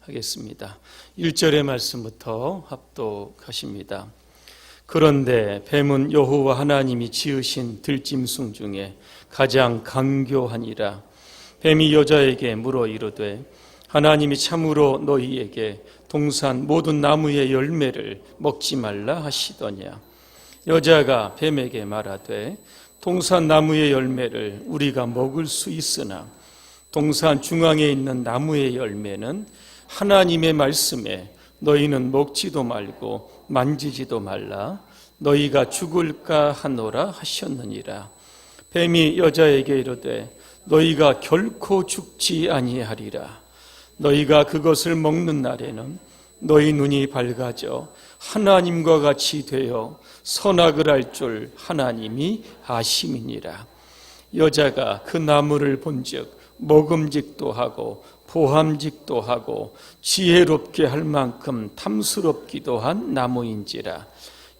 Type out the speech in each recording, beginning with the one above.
하겠습니다. 1절의 말씀부터 합독하십니다. 그런데 뱀은 여호와 하나님이 지으신 들짐승 중에 가장 강교하니라. 뱀이 여자에게 물어 이르되 하나님이 참으로 너희에게 동산 모든 나무의 열매를 먹지 말라 하시더냐. 여자가 뱀에게 말하되 동산 나무의 열매를 우리가 먹을 수 있으나 동산 중앙에 있는 나무의 열매는 하나님의 말씀에 너희는 먹지도 말고 만지지도 말라 너희가 죽을까 하노라 하셨느니라. 뱀이 여자에게 이르되 너희가 결코 죽지 아니하리라. 너희가 그것을 먹는 날에는 너희 눈이 밝아져 하나님과 같이 되어 선악을 알 줄 하나님이 아심이니라. 여자가 그 나무를 본즉 먹음직도 하고 보함직도 하고 지혜롭게 할 만큼 탐스럽기도 한 나무인지라.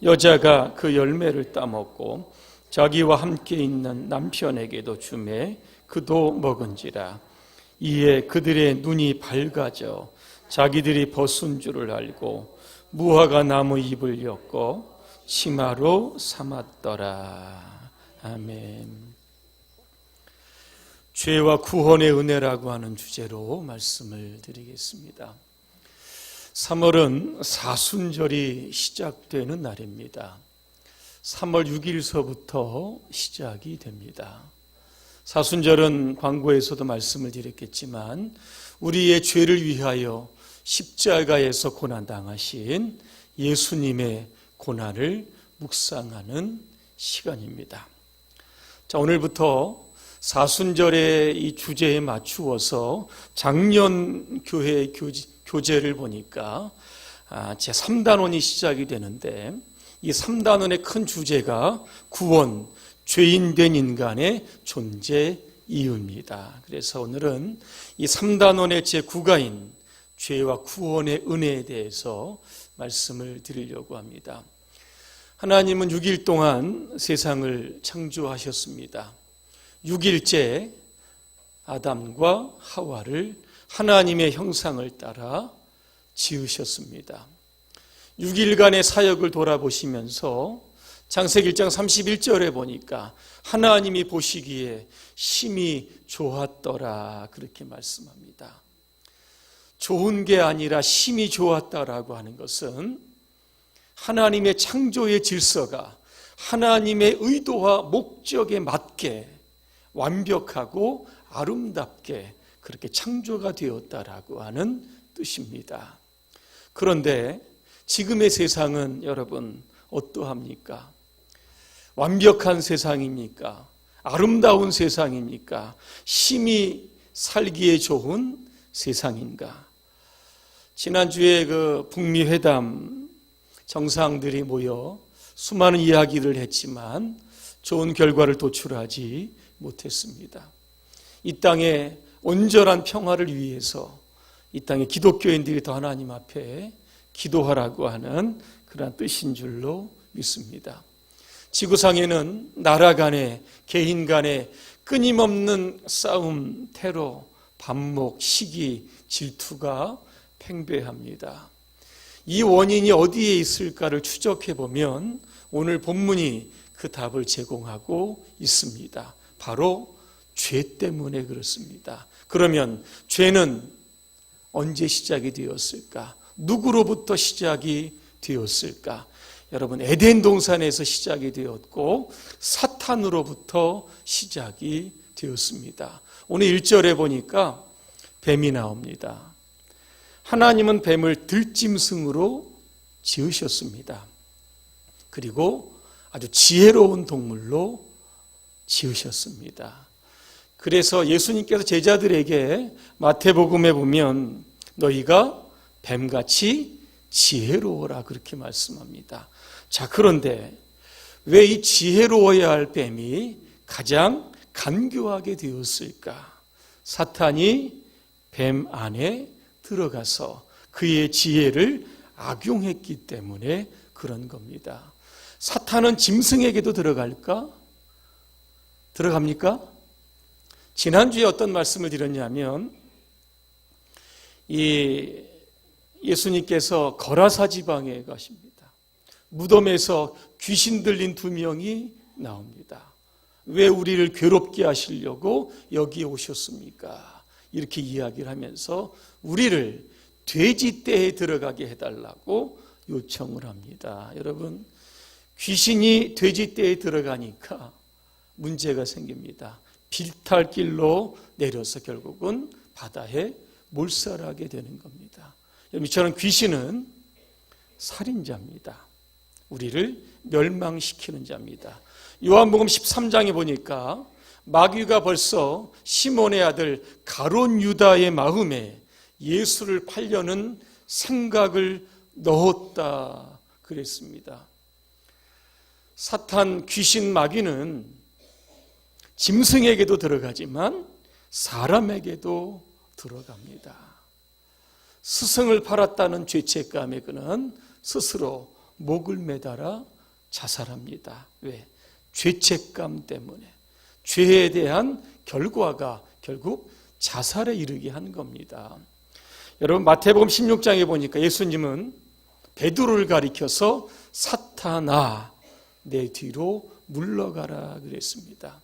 여자가 그 열매를 따먹고 자기와 함께 있는 남편에게도 주매 그도 먹은지라. 이에 그들의 눈이 밝아져 자기들이 벗은 줄을 알고 무화과 나무 잎을 엮어 치마로 삼았더라. 아멘. 죄와 구원의 은혜라고 하는 주제로 말씀을 드리겠습니다. 3월은 사순절이 시작되는 날입니다. 3월 6일서부터 시작이 됩니다. 사순절은 광고에서도 말씀을 드렸겠지만 우리의 죄를 위하여 십자가에서 고난당하신 예수님의 고난을 묵상하는 시간입니다. 자, 오늘부터 사순절의 이 주제에 맞추어서 작년 교회 교재를 보니까 제3단원이 시작이 되는데 이 3단원의 큰 주제가 구원, 죄인 된 인간의 존재 이유입니다. 그래서 오늘은 이 3단원의 제9가인 죄와 구원의 은혜에 대해서 말씀을 드리려고 합니다. 하나님은 6일 동안 세상을 창조하셨습니다. 6일째 아담과 하와를 하나님의 형상을 따라 지으셨습니다. 6일간의 사역을 돌아보시면서 창세기 1장 31절에 보니까 하나님이 보시기에 심히 좋았더라 그렇게 말씀합니다. 좋은 게 아니라 심히 좋았다라고 하는 것은 하나님의 창조의 질서가 하나님의 의도와 목적에 맞게 완벽하고 아름답게 그렇게 창조가 되었다라고 하는 뜻입니다. 그런데 지금의 세상은 여러분 어떠합니까? 완벽한 세상입니까? 아름다운 세상입니까? 심히 살기에 좋은 세상인가? 지난주에 그 북미 회담 정상들이 모여 수많은 이야기를 했지만 좋은 결과를 도출하지 못했습니다. 이 땅에 온전한 평화를 위해서 이 땅의 기독교인들이 더 하나님 앞에 기도하라고 하는 그런 뜻인 줄로 믿습니다. 지구상에는 나라 간에 개인 간에 끊임없는 싸움, 테러, 반목, 시기, 질투가 팽배합니다. 이 원인이 어디에 있을까를 추적해 보면 오늘 본문이 그 답을 제공하고 있습니다. 바로 죄 때문에 그렇습니다. 그러면 죄는 언제 시작이 되었을까? 누구로부터 시작이 되었을까? 여러분, 에덴 동산에서 시작이 되었고 사탄으로부터 시작이 되었습니다. 오늘 1절에 보니까 뱀이 나옵니다. 하나님은 뱀을 들짐승으로 지으셨습니다. 그리고 아주 지혜로운 동물로 지으셨습니다. 그래서 예수님께서 제자들에게 마태복음에 보면 너희가 뱀같이 지혜로워라 그렇게 말씀합니다. 자, 그런데 왜 이 지혜로워야 할 뱀이 가장 간교하게 되었을까? 사탄이 뱀 안에 들어가서 그의 지혜를 악용했기 때문에 그런 겁니다. 사탄은 짐승에게도 들어갈까? 들어갑니까? 지난주에 어떤 말씀을 드렸냐면 이 예수님께서 거라사 지방에 가십니다. 무덤에서 귀신 들린 2명이 나옵니다. 왜 우리를 괴롭게 하시려고 여기에 오셨습니까? 이렇게 이야기를 하면서 우리를 돼지떼에 들어가게 해달라고 요청을 합니다. 여러분, 귀신이 돼지떼에 들어가니까 문제가 생깁니다. 빌탈길로 내려서 결국은 바다에 몰살하게 되는 겁니다. 이처럼 귀신은 살인자입니다. 우리를 멸망시키는 자입니다. 요한복음 13장에 보니까 마귀가 벌써 시몬의 아들 가룟 유다의 마음에 예수를 팔려는 생각을 넣었다 그랬습니다. 사탄 귀신 마귀는 짐승에게도 들어가지만 사람에게도 들어갑니다. 스승을 팔았다는 죄책감에 그는 스스로 목을 매달아 자살합니다. 왜? 죄책감 때문에. 죄에 대한 결과가 결국 자살에 이르게 한 겁니다. 여러분, 마태복음 16장에 보니까 예수님은 베드로를 가리켜서 사탄아 내 뒤로 물러가라 그랬습니다.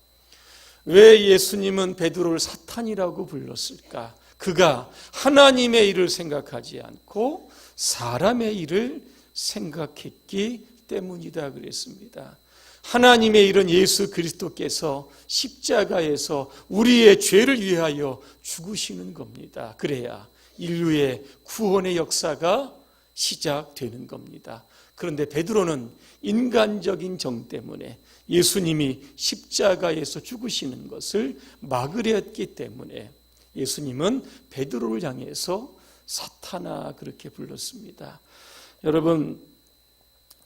왜 예수님은 베드로를 사탄이라고 불렀을까? 그가 하나님의 일을 생각하지 않고 사람의 일을 생각했기 때문이다 그랬습니다. 하나님의 일은 예수 그리스도께서 십자가에서 우리의 죄를 위하여 죽으시는 겁니다. 그래야 인류의 구원의 역사가 시작되는 겁니다. 그런데 베드로는 인간적인 정 때문에 예수님이 십자가에서 죽으시는 것을 막으려 했기 때문에 예수님은 베드로를 향해서 사탄아 그렇게 불렀습니다. 여러분,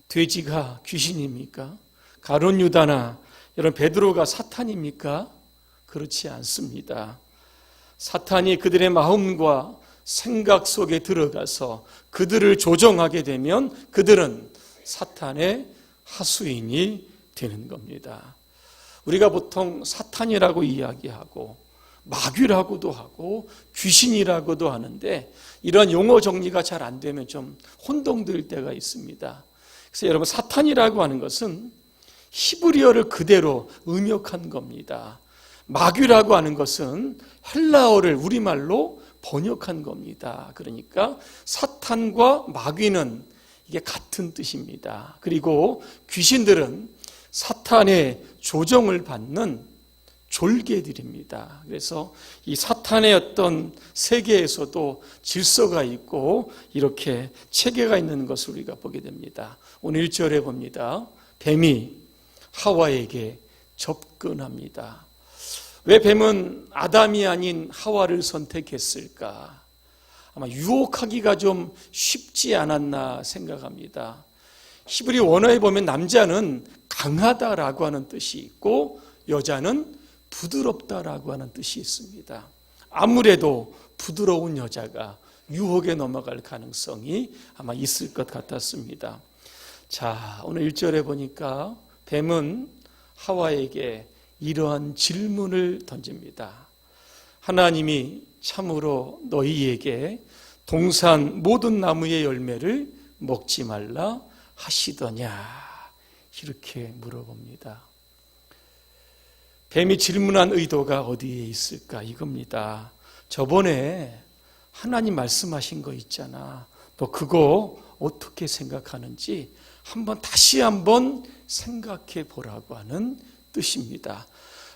돼지가 귀신입니까? 가룟 유다나 여러분 베드로가 사탄입니까? 그렇지 않습니다. 사탄이 그들의 마음과 생각 속에 들어가서 그들을 조종하게 되면 그들은 사탄의 하수인이 되는 겁니다. 우리가 보통 사탄이라고 이야기하고 마귀라고도 하고 귀신이라고도 하는데 이런 용어 정리가 잘 안 되면 좀 혼동될 때가 있습니다. 그래서 여러분, 사탄이라고 하는 것은 히브리어를 그대로 음역한 겁니다. 마귀라고 하는 것은 헬라어를 우리말로 번역한 겁니다. 그러니까 사탄과 마귀는 이게 같은 뜻입니다. 그리고 귀신들은 사탄의 조정을 받는 졸개들입니다. 그래서 이 사탄의 어떤 세계에서도 질서가 있고 이렇게 체계가 있는 것을 우리가 보게 됩니다. 오늘 1절에 봅니다. 뱀이 하와에게 접근합니다. 왜 뱀은 아담이 아닌 하와를 선택했을까? 아마 유혹하기가 좀 쉽지 않았나 생각합니다. 히브리 원어에 보면 남자는 강하다라고 하는 뜻이 있고 여자는 부드럽다라고 하는 뜻이 있습니다. 아무래도 부드러운 여자가 유혹에 넘어갈 가능성이 아마 있을 것 같았습니다. 자, 오늘 1절에 보니까 뱀은 하와에게 이러한 질문을 던집니다. 하나님이 참으로 너희에게 동산 모든 나무의 열매를 먹지 말라 하시더냐? 이렇게 물어봅니다. 뱀이 질문한 의도가 어디에 있을까? 이겁니다. 저번에 하나님 말씀하신 거 있잖아. 너 그거 어떻게 생각하는지 다시 한번 생각해 보라고 하는 뜻입니다.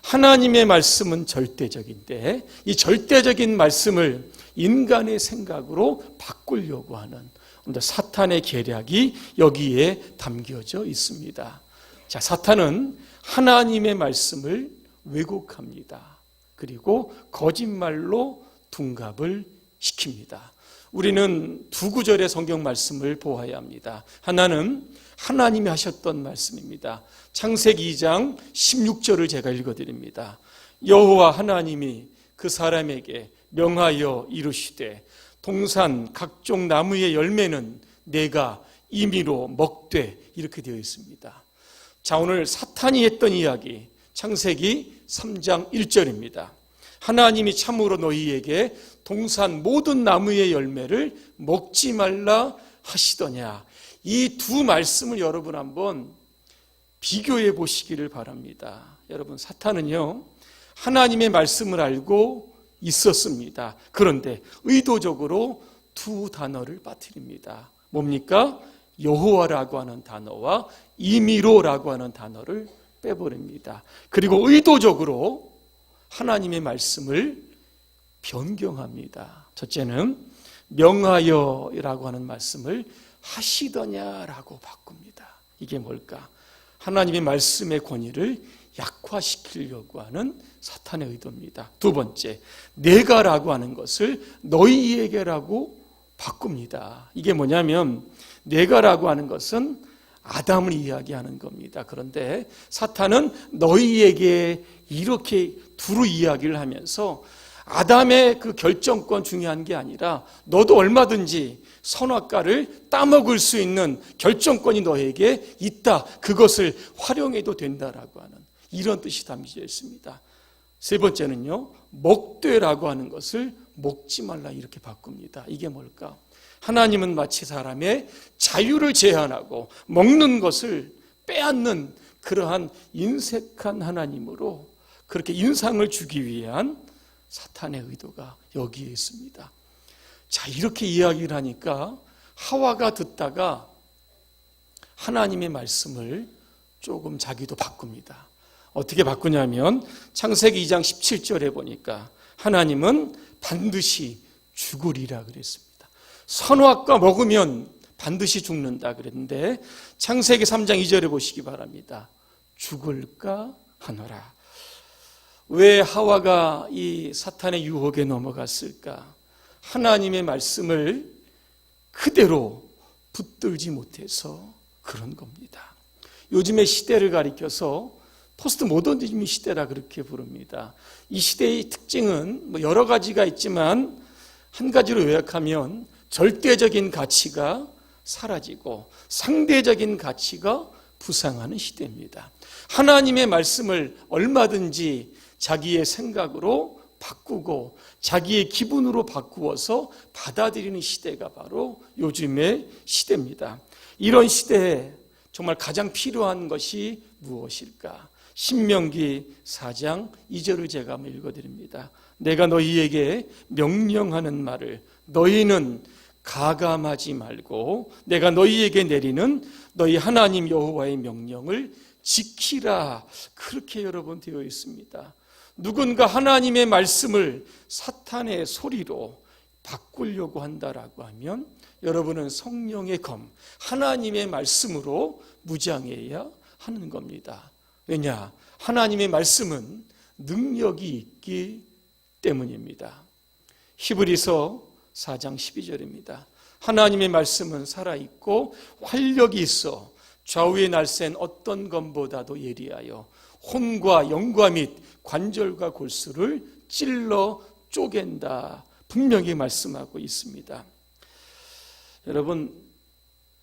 하나님의 말씀은 절대적인데 이 절대적인 말씀을 인간의 생각으로 바꾸려고 하는 사탄의 계략이 여기에 담겨져 있습니다. 자, 사탄은 하나님의 말씀을 왜곡합니다. 그리고 거짓말로 둔갑을 시킵니다. 우리는 두 구절의 성경 말씀을 보아야 합니다. 하나는 하나님이 하셨던 말씀입니다. 창세기 2장 16절을 제가 읽어드립니다. 여호와 하나님이 그 사람에게 명하여 이르시되 동산 각종 나무의 열매는 내가 임의로 먹되, 이렇게 되어 있습니다. 자, 오늘 사탄이 했던 이야기 창세기 3장 1절입니다. 하나님이 참으로 너희에게 동산 모든 나무의 열매를 먹지 말라 하시더냐. 이 두 말씀을 여러분 한번 비교해 보시기를 바랍니다. 여러분, 사탄은요, 하나님의 말씀을 알고 있었습니다. 그런데 의도적으로 두 단어를 빠뜨립니다. 뭡니까? 여호와라고 하는 단어와 임의로라고 하는 단어를 빼버립니다. 그리고 의도적으로 하나님의 말씀을 변경합니다. 첫째는 명하여라고 하는 말씀을 하시더냐라고 바꿉니다. 이게 뭘까? 하나님의 말씀의 권위를 약화시키려고 하는 사탄의 의도입니다. 두 번째, 내가라고 하는 것을 너희에게라고 바꿉니다. 이게 뭐냐면 내가라고 하는 것은 아담을 이야기하는 겁니다. 그런데 사탄은 너희에게 이렇게 두루 이야기를 하면서 아담의 그 결정권 중요한 게 아니라 너도 얼마든지 선악과를 따먹을 수 있는 결정권이 너에게 있다. 그것을 활용해도 된다라고 하는 이런 뜻이 담겨져 있습니다. 세 번째는요, 먹되라고 하는 것을 먹지 말라 이렇게 바꿉니다. 이게 뭘까? 하나님은 마치 사람의 자유를 제한하고 먹는 것을 빼앗는 그러한 인색한 하나님으로 그렇게 인상을 주기 위한 사탄의 의도가 여기에 있습니다. 자, 이렇게 이야기를 하니까 하와가 듣다가 하나님의 말씀을 조금 자기도 바꿉니다. 어떻게 바꾸냐면 창세기 2장 17절에 보니까 하나님은 반드시 죽으리라 그랬습니다. 선악과 먹으면 반드시 죽는다 그랬는데 창세기 3장 2절에 보시기 바랍니다. 죽을까 하노라. 왜 하와가 이 사탄의 유혹에 넘어갔을까? 하나님의 말씀을 그대로 붙들지 못해서 그런 겁니다. 요즘의 시대를 가리켜서 포스트 모더니즘 시대라 그렇게 부릅니다. 이 시대의 특징은 여러 가지가 있지만 한 가지로 요약하면 절대적인 가치가 사라지고 상대적인 가치가 부상하는 시대입니다. 하나님의 말씀을 얼마든지 자기의 생각으로 바꾸고 자기의 기분으로 바꾸어서 받아들이는 시대가 바로 요즘의 시대입니다. 이런 시대에 정말 가장 필요한 것이 무엇일까? 신명기 4장 2절을 제가 한번 읽어드립니다. 내가 너희에게 명령하는 말을 너희는 가감하지 말고 내가 너희에게 내리는 너희 하나님 여호와의 명령을 지키라. 그렇게 여러분 되어 있습니다. 누군가 하나님의 말씀을 사탄의 소리로 바꾸려고 한다라고 하면 여러분은 성령의 검, 하나님의 말씀으로 무장해야 하는 겁니다. 왜냐? 하나님의 말씀은 능력이 있기 때문입니다. 히브리서 4장 12절입니다. 하나님의 말씀은 살아있고 활력이 있어 좌우의 날쌘 어떤 검보다도 예리하여 혼과 영과 및 관절과 골수를 찔러 쪼갠다. 분명히 말씀하고 있습니다. 여러분,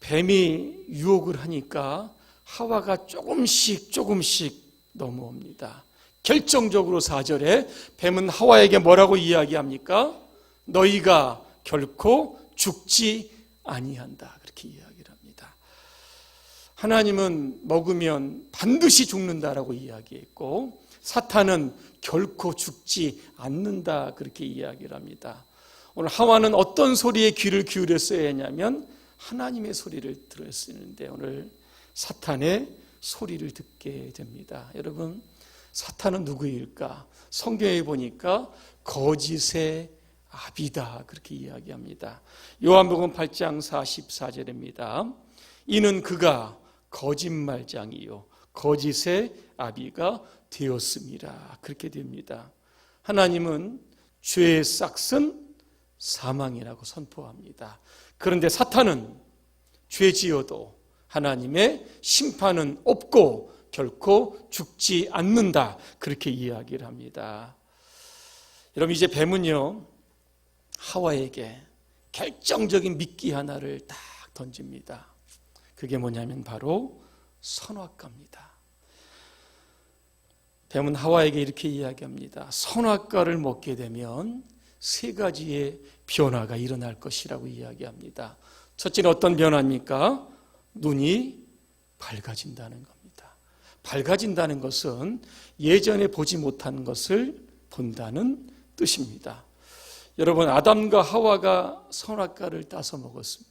뱀이 유혹을 하니까 하와가 조금씩 넘어옵니다. 결정적으로 4절에 뱀은 하와에게 뭐라고 이야기합니까? 너희가 결코 죽지 아니한다. 그렇게 이야기를 합니다. 하나님은 먹으면 반드시 죽는다라고 이야기했고 사탄은 결코 죽지 않는다. 그렇게 이야기를 합니다. 오늘 하와는 어떤 소리에 귀를 기울였어야 했냐면 하나님의 소리를 들었어야 했는데 오늘 사탄의 소리를 듣게 됩니다. 여러분, 사탄은 누구일까? 성경에 보니까 거짓의 아비다 그렇게 이야기합니다. 요한복음 8장 44절입니다. 이는 그가 거짓말장이요 거짓의 아비가 되었습니다. 그렇게 됩니다. 하나님은 죄의 싹은 사망이라고 선포합니다. 그런데 사탄은 죄 지어도 하나님의 심판은 없고 결코 죽지 않는다. 그렇게 이야기를 합니다. 여러분, 이제 뱀은요 하와에게 결정적인 미끼 하나를 딱 던집니다. 그게 뭐냐면 바로 선악과입니다. 뱀은 하와에게 이렇게 이야기합니다. 선악과를 먹게 되면 세 가지의 변화가 일어날 것이라고 이야기합니다. 첫째는 어떤 변화입니까? 눈이 밝아진다는 겁니다. 밝아진다는 것은 예전에 보지 못한 것을 본다는 뜻입니다. 여러분, 아담과 하와가 선악과를 따서 먹었습니다.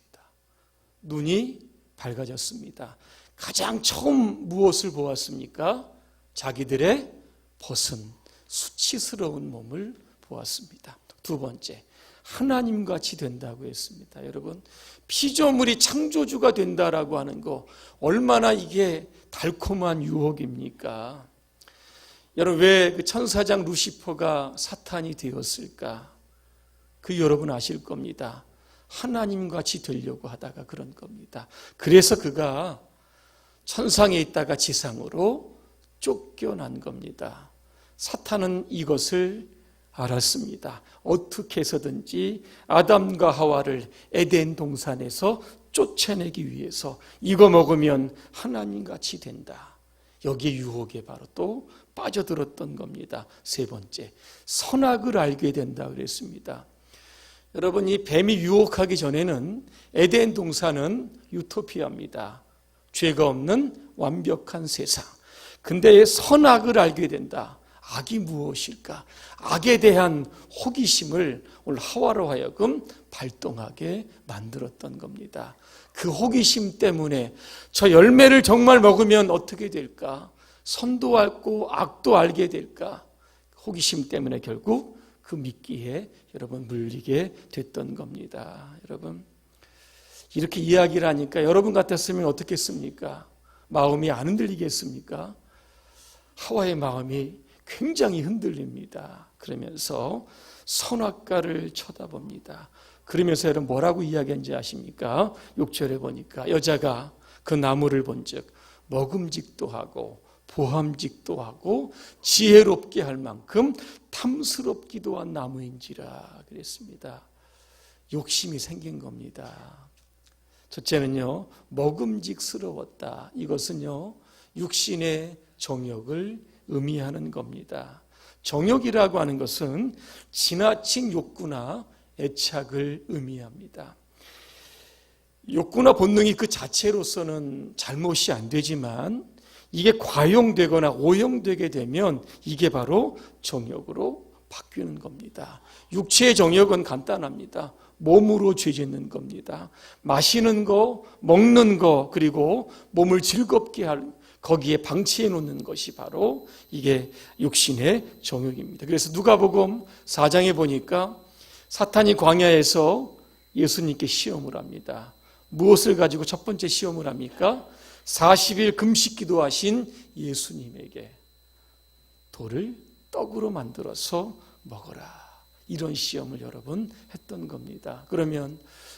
눈이 밝아졌습니다. 가장 처음 무엇을 보았습니까? 자기들의 벗은 수치스러운 몸을 보았습니다. 두 번째, 하나님같이 된다고 했습니다. 여러분, 피조물이 창조주가 된다라고 하는 거 얼마나 이게 달콤한 유혹입니까? 여러분, 왜 그 천사장 루시퍼가 사탄이 되었을까? 그 여러분 아실 겁니다. 하나님같이 되려고 하다가 그런 겁니다. 그래서 그가 천상에 있다가 지상으로 쫓겨난 겁니다. 사탄은 이것을 알았습니다. 어떻게 해서든지 아담과 하와를 에덴 동산에서 쫓아내기 위해서 이거 먹으면 하나님같이 된다. 여기에 유혹에 바로 또 빠져들었던 겁니다. 세 번째, 선악을 알게 된다 그랬습니다. 여러분, 이 뱀이 유혹하기 전에는 에덴 동산은 유토피아입니다. 죄가 없는 완벽한 세상. 근데 선악을 알게 된다. 악이 무엇일까? 악에 대한 호기심을 오늘 하와로 하여금 발동하게 만들었던 겁니다. 그 호기심 때문에 저 열매를 정말 먹으면 어떻게 될까? 선도 알고 악도 알게 될까? 호기심 때문에 결국 그 미끼에 여러분 물리게 됐던 겁니다. 여러분, 이렇게 이야기를 하니까 여러분 같았으면 어떻겠습니까? 마음이 안 흔들리겠습니까? 하와의 마음이 굉장히 흔들립니다. 그러면서 선악과를 쳐다봅니다. 그러면서 여러분 뭐라고 이야기한지 아십니까? 6절에 보니까 여자가 그 나무를 본즉 먹음직도 하고 보함직도 하고 지혜롭게 할 만큼 탐스럽기도 한 나무인지라 그랬습니다. 욕심이 생긴 겁니다. 첫째는요, 먹음직스러웠다. 이것은요, 육신의 정욕을 의미하는 겁니다. 정욕이라고 하는 것은 지나친 욕구나 애착을 의미합니다. 욕구나 본능이 그 자체로서는 잘못이 안 되지만 이게 과용되거나 오용되게 되면 이게 바로 정욕으로 바뀌는 겁니다. 육체의 정욕은 간단합니다. 몸으로 죄짓는 겁니다. 마시는 거, 먹는 거, 그리고 몸을 즐겁게 할 거기에 방치해 놓는 것이 바로 이게 육신의 정욕입니다. 그래서 누가복음 4장에 보니까 사탄이 광야에서 예수님께 시험을 합니다. 무엇을 가지고 첫 번째 시험을 합니까? 40일 금식 기도하신 예수님에게 돌을 떡으로 만들어서 먹어라. 이런 시험을 여러분 했던 겁니다. 그러면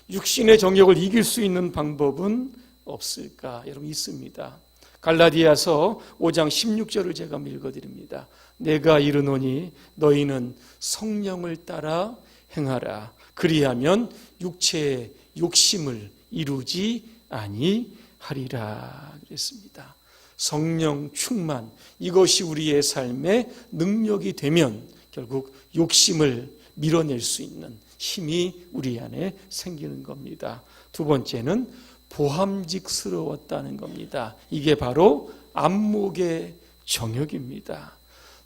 육신의 정욕을 이길 수 있는 방법은 없을까? 여러분 있습니다. 갈라디아서 5장 16절을 제가 읽어드립니다. 내가 이르노니 너희는 성령을 따라 행하라. 그리하면 육체의 욕심을 이루지 아니하리라 그랬습니다. 성령 충만, 이것이 우리의 삶의 능력이 되면 결국 욕심을 밀어낼 수 있는 힘이 우리 안에 생기는 겁니다. 두 번째는 보함직스러웠다는 겁니다. 이게 바로 안목의 정욕입니다.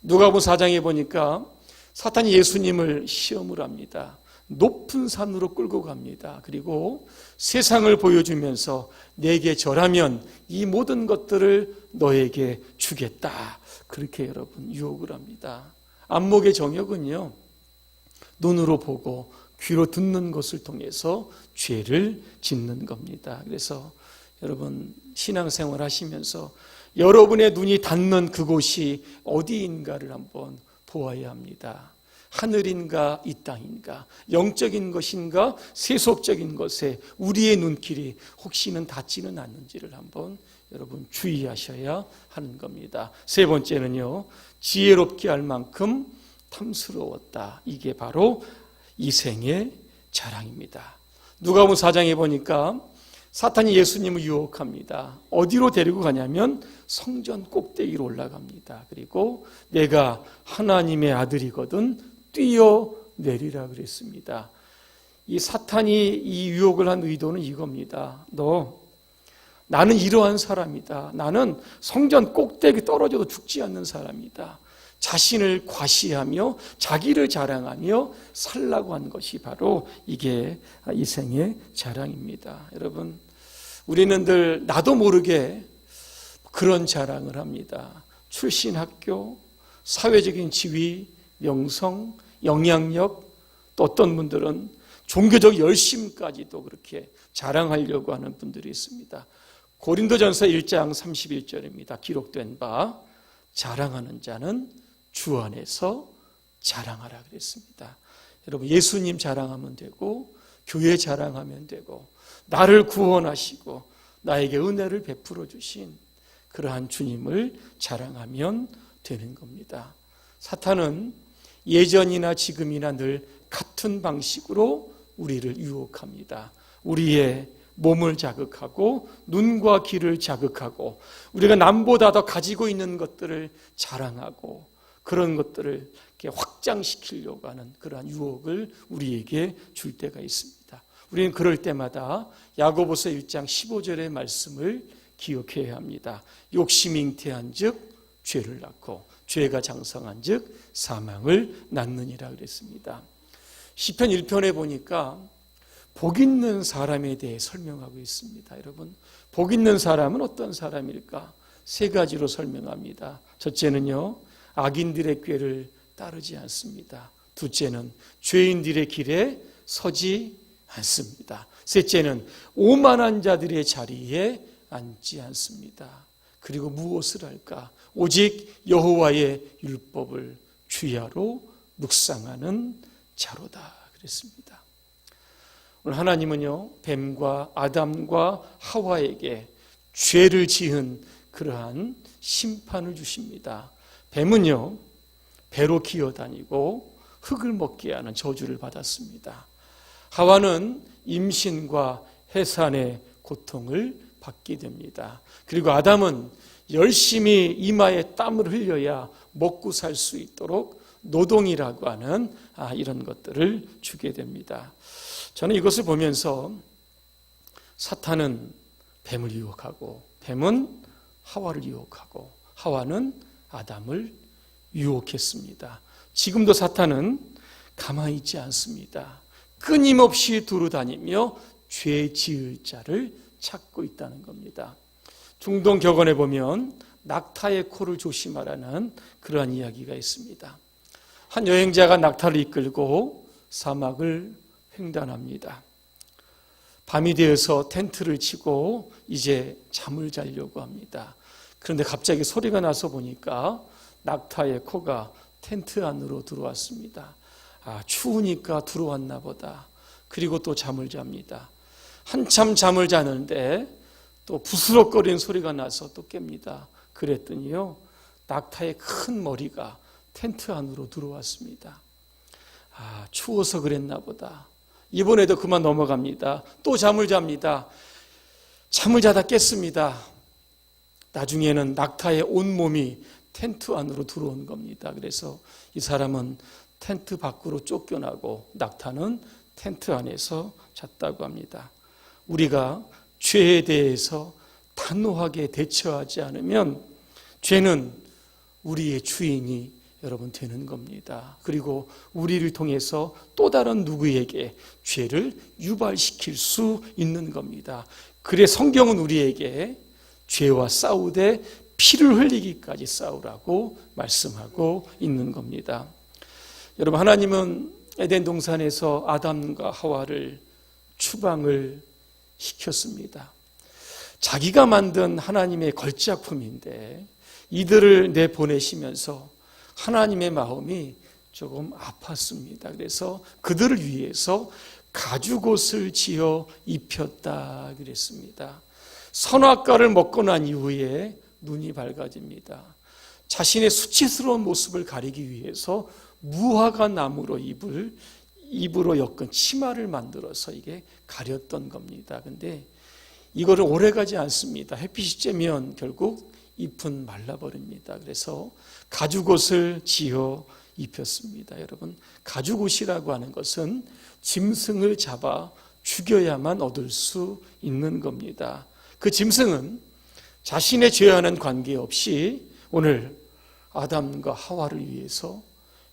누가복음 4장에 보니까 사탄이 예수님을 시험을 합니다. 높은 산으로 끌고 갑니다. 그리고 세상을 보여주면서 내게 절하면 이 모든 것들을 너에게 주겠다. 그렇게 여러분 유혹을 합니다. 안목의 정욕은요, 눈으로 보고 귀로 듣는 것을 통해서 죄를 짓는 겁니다. 그래서 여러분 신앙생활 하시면서 여러분의 눈이 닿는 그곳이 어디인가를 한번 보아야 합니다. 하늘인가 이 땅인가, 영적인 것인가 세속적인 것에 우리의 눈길이 혹시는 닿지는 않는지를 한번 여러분 주의하셔야 하는 겁니다. 세 번째는요, 지혜롭게 할 만큼 탐스러웠다. 이게 바로 이생의 자랑입니다. 누가복음 4장에 보니까 사탄이 예수님을 유혹합니다. 어디로 데리고 가냐면 성전 꼭대기로 올라갑니다. 그리고 내가 하나님의 아들이거든 뛰어내리라 그랬습니다. 이 사탄이 이 유혹을 한 의도는 이겁니다. 나는 이러한 사람이다. 나는 성전 꼭대기 떨어져도 죽지 않는 사람이다. 자신을 과시하며 자기를 자랑하며 살라고 한 것이 바로 이게 이생의 자랑입니다. 여러분, 우리는 늘 나도 모르게 그런 자랑을 합니다. 출신 학교, 사회적인 지위, 명성, 영향력, 또 어떤 분들은 종교적 열심까지도 그렇게 자랑하려고 하는 분들이 있습니다. 고린도전서 1장 31절입니다. 기록된 바 자랑하는 자는 주 안에서 자랑하라 그랬습니다. 여러분, 예수님 자랑하면 되고 교회 자랑하면 되고 나를 구원하시고 나에게 은혜를 베풀어 주신 그러한 주님을 자랑하면 되는 겁니다. 사탄은 예전이나 지금이나 늘 같은 방식으로 우리를 유혹합니다. 우리의 몸을 자극하고 눈과 귀를 자극하고 우리가 남보다 더 가지고 있는 것들을 자랑하고 그런 것들을 이렇게 확장시키려고 하는 그러한 유혹을 우리에게 줄 때가 있습니다. 우리는 그럴 때마다 야고보서 1장 15절의 말씀을 기억해야 합니다. 욕심이 잉태한 즉 죄를 낳고 죄가 장성한 즉 사망을 낳느니라 그랬습니다. 시편 1편에 보니까 복 있는 사람에 대해 설명하고 있습니다. 여러분, 복 있는 사람은 어떤 사람일까? 세 가지로 설명합니다. 첫째는요, 악인들의 꾀를 따르지 않습니다. 둘째는 죄인들의 길에 서지 않습니다. 셋째는 오만한 자들의 자리에 앉지 않습니다. 그리고 무엇을 할까? 오직 여호와의 율법을 주야로 묵상하는 자로다 그랬습니다. 오늘 하나님은요, 뱀과 아담과 하와에게 죄를 지은 그러한 심판을 주십니다. 뱀은요, 배로 기어다니고 흙을 먹게 하는 저주를 받았습니다. 하와는 임신과 해산의 고통을 받게 됩니다. 그리고 아담은 열심히 이마에 땀을 흘려야 먹고 살 수 있도록 노동이라고 하는 이런 것들을 주게 됩니다. 저는 이것을 보면서 사탄은 뱀을 유혹하고 뱀은 하와를 유혹하고 하와는 아담을 유혹했습니다. 지금도 사탄은 가만히 있지 않습니다. 끊임없이 두루다니며 죄 지을 자를 찾고 있다는 겁니다. 중동 격언에 보면 낙타의 코를 조심하라는 그러한 이야기가 있습니다. 한 여행자가 낙타를 이끌고 사막을 횡단합니다. 밤이 되어서 텐트를 치고 이제 잠을 자려고 합니다. 그런데 갑자기 소리가 나서 보니까 낙타의 코가 텐트 안으로 들어왔습니다. 추우니까 들어왔나 보다. 그리고 또 잠을 잡니다. 한참 잠을 자는데 또 부스럭거리는 소리가 나서 또 깹니다. 그랬더니요, 낙타의 큰 머리가 텐트 안으로 들어왔습니다. 추워서 그랬나 보다. 이번에도 그만 넘어갑니다. 또 잠을 잡니다. 잠을 자다 깼습니다. 나중에는 낙타의 온몸이 텐트 안으로 들어온 겁니다. 그래서 이 사람은 텐트 밖으로 쫓겨나고 낙타는 텐트 안에서 잤다고 합니다. 우리가 죄에 대해서 단호하게 대처하지 않으면 죄는 우리의 주인이 여러분 되는 겁니다. 그리고 우리를 통해서 또 다른 누구에게 죄를 유발시킬 수 있는 겁니다. 그래 성경은 우리에게 죄와 싸우되 피를 흘리기까지 싸우라고 말씀하고 있는 겁니다. 여러분, 하나님은 에덴 동산에서 아담과 하와를 추방을 시켰습니다. 자기가 만든 하나님의 걸작품인데 이들을 내보내시면서 하나님의 마음이 조금 아팠습니다. 그래서 그들을 위해서 가죽옷을 지어 입혔다 그랬습니다. 선악과를 먹고 난 이후에 눈이 밝아집니다. 자신의 수치스러운 모습을 가리기 위해서 무화과 나무로 입으로 엮은 치마를 만들어서 이게 가렸던 겁니다. 근데 이거를 오래가지 않습니다. 햇빛이 쬐면 결국 잎은 말라버립니다. 그래서 가죽옷을 지어 입혔습니다. 여러분, 가죽옷이라고 하는 것은 짐승을 잡아 죽여야만 얻을 수 있는 겁니다. 그 짐승은 자신의 죄와는 관계없이 오늘 아담과 하와를 위해서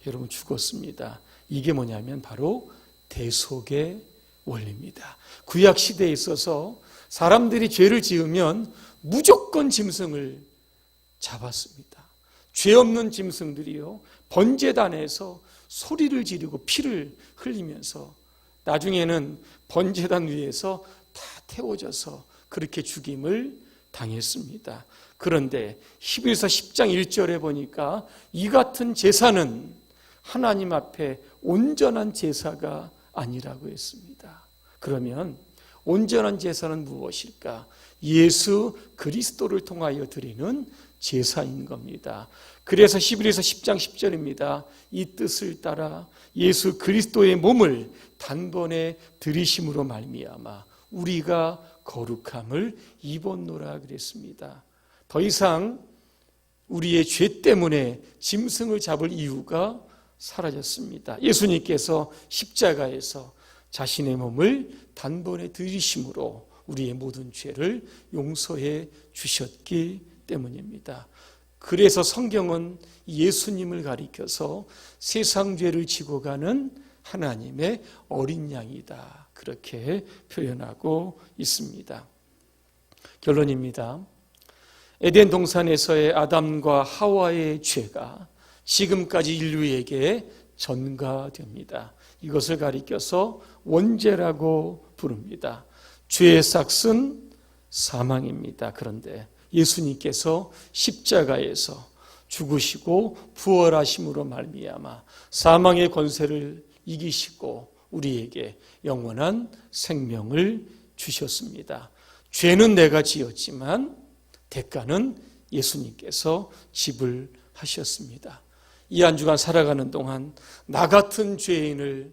여러분 죽었습니다. 이게 뭐냐면 바로 대속의 원리입니다. 구약 시대에 있어서 사람들이 죄를 지으면 무조건 짐승을 잡았습니다. 죄 없는 짐승들이요, 번제단에서 소리를 지르고 피를 흘리면서 나중에는 번제단 위에서 다 태워져서 그렇게 죽임을 당했습니다. 그런데 히브리서 10장 1절에 보니까 이 같은 제사는 하나님 앞에 온전한 제사가 아니라고 했습니다. 그러면 온전한 제사는 무엇일까? 예수 그리스도를 통하여 드리는 제사인 겁니다. 그래서 히브리서 10장 10절입니다. 이 뜻을 따라 예수 그리스도의 몸을 단번에 들이심으로 말미암아 우리가 거룩함을 입었노라 그랬습니다. 더 이상 우리의 죄 때문에 짐승을 잡을 이유가 사라졌습니다. 예수님께서 십자가에서 자신의 몸을 단번에 들이심으로 우리의 모든 죄를 용서해 주셨기 때문입니다. 그래서 성경은 예수님을 가리켜서 세상 죄를 지고 가는 하나님의 어린 양이다, 그렇게 표현하고 있습니다. 결론입니다. 에덴 동산에서의 아담과 하와의 죄가 지금까지 인류에게 전가됩니다. 이것을 가리켜서 원죄라고 부릅니다. 죄의 삭은 사망입니다. 그런데 예수님께서 십자가에서 죽으시고 부활하심으로 말미암아 사망의 권세를 이기시고 우리에게 영원한 생명을 주셨습니다. 죄는 내가 지었지만 대가는 예수님께서 지불하셨습니다. 이 한 주간 살아가는 동안 나 같은 죄인을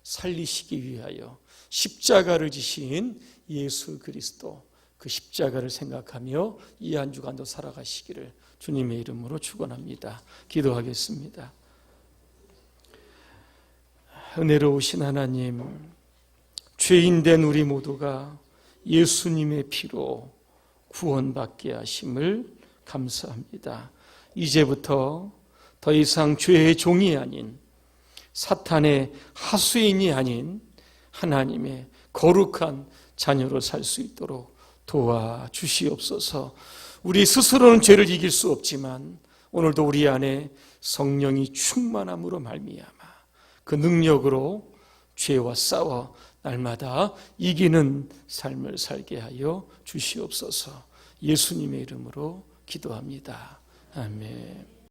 살리시기 위하여 십자가를 지신 예수 그리스도, 그 십자가를 생각하며 이 한 주간도 살아가시기를 주님의 이름으로 축원합니다. 기도하겠습니다. 은혜로우신 하나님, 죄인된 우리 모두가 예수님의 피로 구원받게 하심을 감사합니다. 이제부터 더 이상 죄의 종이 아닌, 사탄의 하수인이 아닌 하나님의 거룩한 자녀로 살 수 있도록 도와주시옵소서. 우리 스스로는 죄를 이길 수 없지만 오늘도 우리 안에 성령이 충만함으로 말미암아 그 능력으로 죄와 싸워 날마다 이기는 삶을 살게 하여 주시옵소서. 예수님의 이름으로 기도합니다. 아멘.